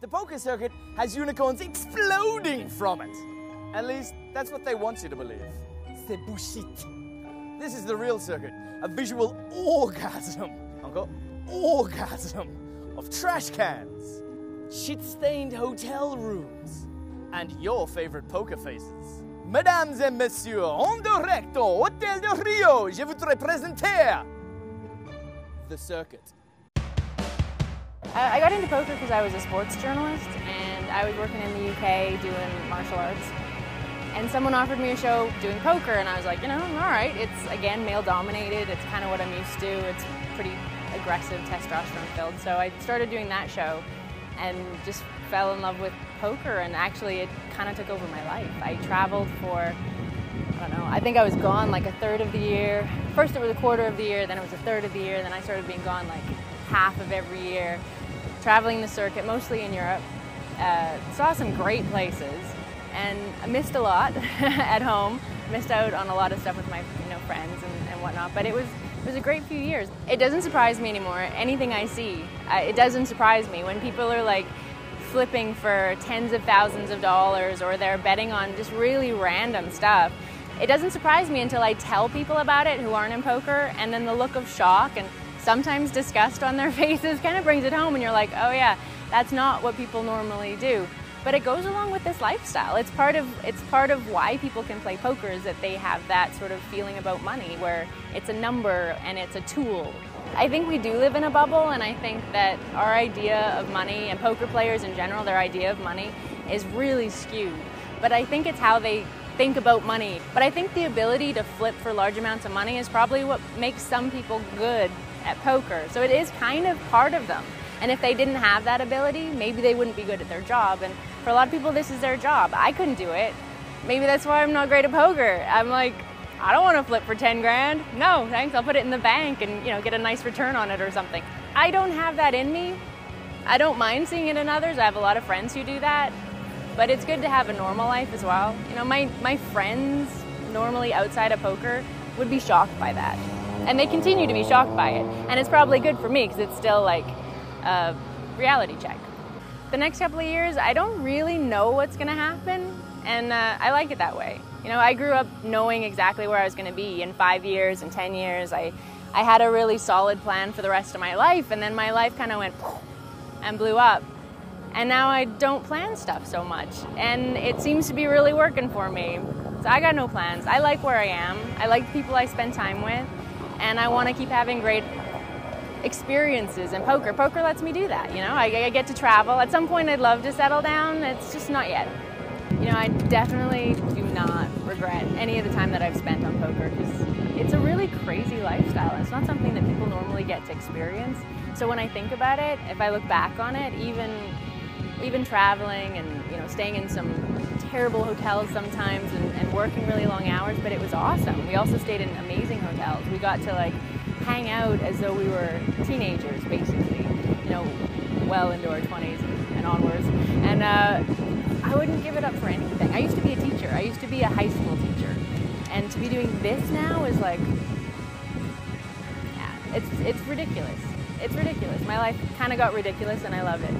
The poker circuit has unicorns exploding from it. At least, that's what they want you to believe. C'est bullshit. This is the real circuit, a visual orgasm, Uncle, orgasm of trash cans, shit-stained hotel rooms, and your favorite poker faces. Mesdames et messieurs, en direct au Hôtel de Rio, je voudrais présenter the circuit. I got into poker because I was a sports journalist and I was working in the UK doing martial arts. And someone offered me a show doing poker and I was like, you know, all right, it's again male dominated, it's kind of what I'm used to, it's pretty aggressive, testosterone filled. So I started doing that show and just fell in love with poker, and actually it kind of took over my life. I traveled for, I don't know, I think I was gone like a third of the year. First it was a quarter of the year, then it was a third of the year, then I started being gone like half of every year, traveling the circuit, mostly in Europe. Saw some great places, and I missed a lot at home, missed out on a lot of stuff with my friends and whatnot, but it was a great few years. It doesn't surprise me anymore. Anything I see, it doesn't surprise me. When people are like flipping for tens of thousands of dollars or they're betting on just really random stuff, it doesn't surprise me until I tell people about it who aren't in poker, and then the look of shock and sometimes disgust on their faces kind of brings it home, and you're like, oh yeah, that's not what people normally do. But it goes along with this lifestyle. It's part of why people can play poker, is that they have that sort of feeling about money where it's a number and it's a tool. I think we do live in a bubble, and I think that our idea of money, and poker players in general, their idea of money is really skewed. But I think it's how they think about money. But I think the ability to flip for large amounts of money is probably what makes some people good at poker. So it is kind of part of them. And if they didn't have that ability, maybe they wouldn't be good at their job. And for a lot of people, this is their job. I couldn't do it. Maybe that's why I'm not great at poker. I'm like, I don't want to flip for 10 grand. No, thanks. I'll put it in the bank and get a nice return on it or something. I don't have that in me. I don't mind seeing it in others. I have a lot of friends who do that. But it's good to have a normal life as well. My friends, normally outside of poker, would be shocked by that. And they continue to be shocked by it. And it's probably good for me because it's still like a reality check. The next couple of years, I don't really know what's going to happen, and I like it that way. I grew up knowing exactly where I was going to be in 5 years and 10 years. I had a really solid plan for the rest of my life, and then my life kind of went and blew up. And now I don't plan stuff so much, and it seems to be really working for me. So I got no plans. I like where I am. I like the people I spend time with, and I want to keep having great experiences in poker. Poker lets me do that, I get to travel. At some point I'd love to settle down. It's just not yet. I definitely do not regret any of the time that I've spent on poker, because it's a really crazy lifestyle. It's not something that people normally get to experience. So when I think about it, if I look back on it, even traveling and staying in some terrible hotels sometimes and working really long hours, but it was awesome. We also stayed in amazing hotels. We got to hang out as though we were teenagers, basically, well into our 20s and onwards. And I wouldn't give it up for anything. I used to be a teacher. I used to be a high school teacher. And to be doing this now is like, yeah, it's ridiculous. It's ridiculous. My life kind of got ridiculous, and I love it.